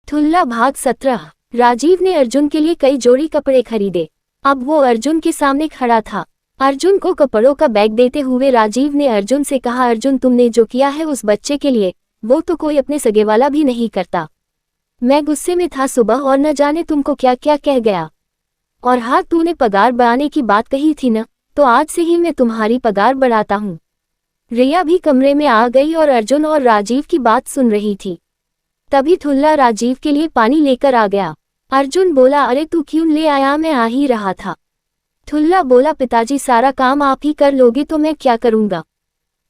ठुल्ला भाग 17। राजीव ने अर्जुन के लिए कई जोड़ी कपड़े खरीदे। अब वो अर्जुन के सामने खड़ा था। अर्जुन को कपड़ों का बैग देते हुए राजीव ने अर्जुन से कहा, अर्जुन तुमने जो किया है उस बच्चे के लिए, वो तो कोई अपने सगे वाला भी नहीं करता। मैं गुस्से में था सुबह और न जाने तुमको क्या क्या कह गया। और हाँ, तूने पगार बढ़ाने की बात कही थी न, तो आज से ही मैं तुम्हारी पगार बढ़ाता हूँ। रिया भी कमरे में आ गई और अर्जुन और राजीव की बात सुन रही थी। तभी ठुल्ला राजीव के लिए पानी लेकर आ गया। अर्जुन बोला, अरे तू क्यों ले आया, मैं आ ही रहा था। ठुल्ला बोला, पिताजी सारा काम आप ही कर लोगे तो मैं क्या करूँगा।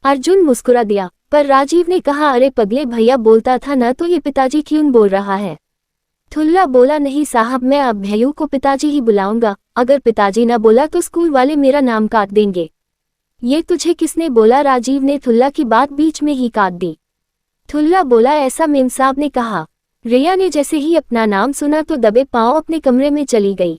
अर्जुन मुस्कुरा दिया, पर राजीव ने कहा, अरे पगले भैया बोलता था न, तो ये पिताजी क्यों बोल रहा है। ठुल्ला बोला, नहीं साहब, मैं अब भैयू को पिताजी ही बुलाऊंगा। अगर पिताजी न बोला तो स्कूल वाले मेरा नाम काट देंगे। ये तुझे किसने बोला। राजीव ने ठुल्ला की बात बीच में ही काट दी। ठुल्ला बोला, ऐसा मेम साहब ने कहा। रिया ने जैसे ही अपना नाम सुना तो दबे पांव अपने कमरे में चली गई।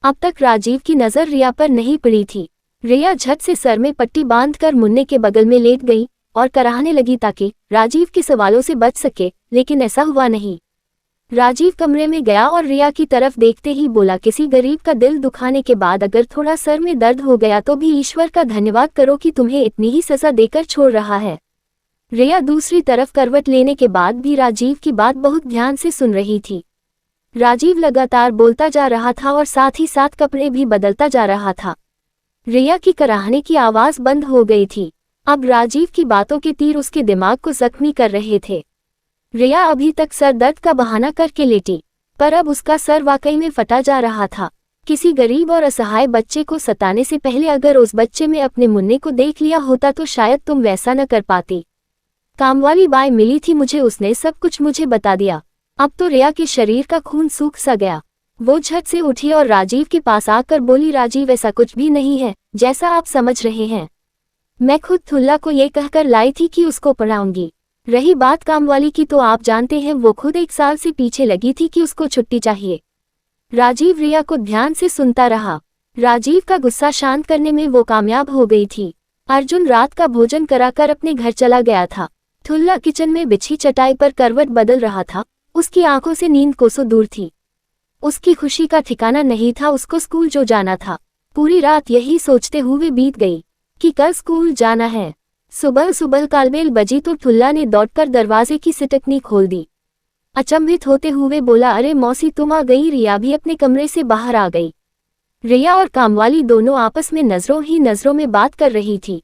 अब तक राजीव की नजर रिया पर नहीं पड़ी थी। रिया झट से सर में पट्टी बांधकर मुन्ने के बगल में लेट गई और कराहने लगी ताकि राजीव के सवालों से बच सके, लेकिन ऐसा हुआ नहीं। राजीव कमरे में गया और रिया की तरफ देखते ही बोला, किसी गरीब का दिल दुखाने के बाद अगर थोड़ा सर में दर्द हो गया तो भी ईश्वर का धन्यवाद करो कि तुम्हें इतनी ही सजा देकर छोड़ रहा है। रिया दूसरी तरफ करवट लेने के बाद भी राजीव की बात बहुत ध्यान से सुन रही थी। राजीव लगातार बोलता जा रहा था और साथ ही साथ कपड़े भी बदलता जा रहा था। रिया की कराहने की आवाज बंद हो गई थी। अब राजीव की बातों के तीर उसके दिमाग को जख्मी कर रहे थे। रिया अभी तक सर दर्द का बहाना करके लेटी, पर अब उसका सर वाकई में फटा जा रहा था। किसी गरीब और असहाय बच्चे को सताने से पहले अगर उस बच्चे में अपने मुन्ने को देख लिया होता तो शायद तुम वैसा न कर पाती। कामवाली बाई मिली थी मुझे, उसने सब कुछ मुझे बता दिया। अब तो रिया के शरीर का खून सूख सा गया। वो झट से उठी और राजीव के पास आकर बोली, राजीव ऐसा कुछ भी नहीं है जैसा आप समझ रहे हैं। मैं खुद ठुल्ला को ये कहकर लाई थी कि उसको पढ़ाऊंगी। रही बात कामवाली की तो आप जानते हैं वो खुद 1 साल से पीछे लगी थी कि उसको छुट्टी चाहिए। राजीव रिया को ध्यान से सुनता रहा। राजीव का गुस्सा शांत करने में वो कामयाब हो गई थी। अर्जुन रात का भोजन कराकर अपने घर चला गया था। ठुल्ला किचन में बिछी चटाई पर करवट बदल रहा था। उसकी आंखों से नींद कोसों दूर थी। उसकी खुशी का ठिकाना नहीं था। उसको स्कूल जो जाना था। पूरी रात यही सोचते हुए बीत गई कि कल स्कूल जाना है। सुबह सुबह कालबेल बजी तो ठुल्ला ने दौड़कर दरवाजे की सिटकनी खोल दी। अचंभित होते हुए बोला, अरे मौसी तुम आ गई। रिया भी अपने कमरे से बाहर आ गई। रिया और कामवाली दोनों आपस में नजरों ही नजरों में बात कर रही थी।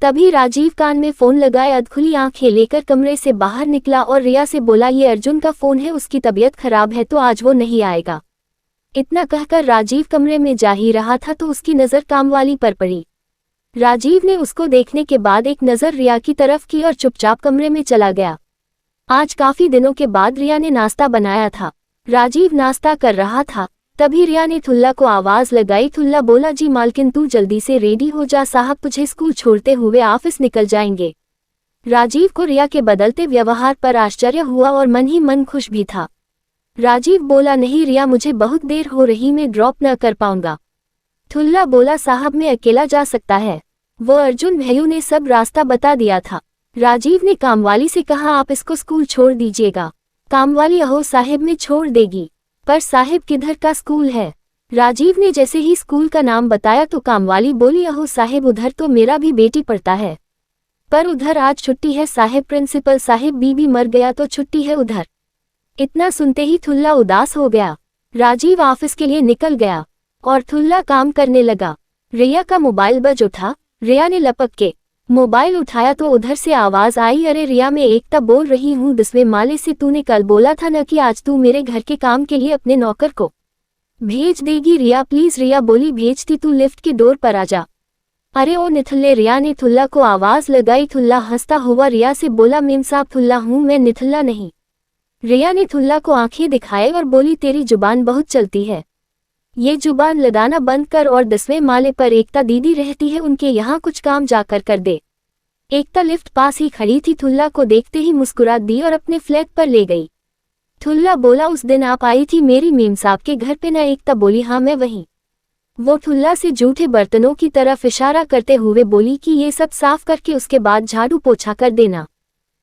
तभी राजीव कान में फोन लगाए अधखुली आंखें लेकर कमरे से बाहर निकला और रिया से बोला, ये अर्जुन का फोन है, उसकी तबीयत खराब है तो आज वो नहीं आएगा। इतना कहकर राजीव कमरे में जा ही रहा था तो उसकी नजर कामवाली पर पड़ी। राजीव ने उसको देखने के बाद एक नजर रिया की तरफ की और चुपचाप कमरे में चला गया। आज काफी दिनों के बाद रिया ने नाश्ता बनाया था। राजीव नाश्ता कर रहा था, तभी रिया ने ठुल्ला को आवाज लगाई। ठुल्ला बोला, जी मालकिन तू जल्दी से रेडी हो जा, साहब तुझे स्कूल छोड़ते हुए ऑफिस निकल जाएंगे। राजीव को रिया के बदलते व्यवहार पर आश्चर्य हुआ और मन ही मन खुश भी था। राजीव बोला, नहीं रिया मुझे बहुत देर हो रही, मैं ड्रॉप न कर पाऊंगा। ठुल्ला बोला, साहब मैं अकेला जा सकता है। वो अर्जुन भैयू ने सब रास्ता बता दिया था। राजीव ने कामवाली से कहा, आप इसको स्कूल छोड़ दीजिएगा। कामवाली, अहो साहिब में छोड़ देगी। पर साहिब किधर का स्कूल है। राजीव ने जैसे ही स्कूल का नाम बताया तो कामवाली बोली, अहो साहिब उधर तो मेरा भी बेटी पढ़ता है, पर उधर आज छुट्टी है साहिब, प्रिंसिपल साहिब बीबी मर गया तो छुट्टी है उधर। इतना सुनते ही ठुल्ला उदास हो गया। राजीव ऑफिस के लिए निकल गया और ठुल्ला काम करने लगा। रिया का मोबाइल बज उठा। रिया ने लपक के मोबाइल उठाया तो उधर से आवाज आई, अरे रिया मैं एकता बोल रही हूँ 10वें माले से। तूने कल बोला था न कि आज तू मेरे घर के काम के लिए अपने नौकर को भेज देगी। रिया प्लीज। रिया बोली, भेजती, तू लिफ्ट के डोर पर आ जा। अरे ओ निथल्ले। रिया ने ठुल्ला को आवाज लगाई। ठुल्ला हंसता हुआ रिया से बोला, मेम साहब ठुल्ला हूँ मैं, निथल्ला नहीं। रिया ने ठुल्ला को आंखें दिखाए और बोली, तेरी जुबान बहुत चलती है, ये जुबान लदाना बंद कर और 10वें माले पर एकता दीदी रहती है, उनके यहाँ कुछ काम जाकर कर दे। एकता लिफ्ट पास ही खड़ी थी। ठुल्ला को देखते ही मुस्कुरा दी और अपने फ्लैट पर ले गई। ठुल्ला बोला, उस दिन आप आई थी मेरी मेम साहब के घर पे ना। एकता बोली, हाँ मैं वहीं। वो ठुल्ला से जूठे बर्तनों की तरफ इशारा करते हुए बोली कि ये सब साफ करके उसके बाद झाड़ू पोछा कर देना।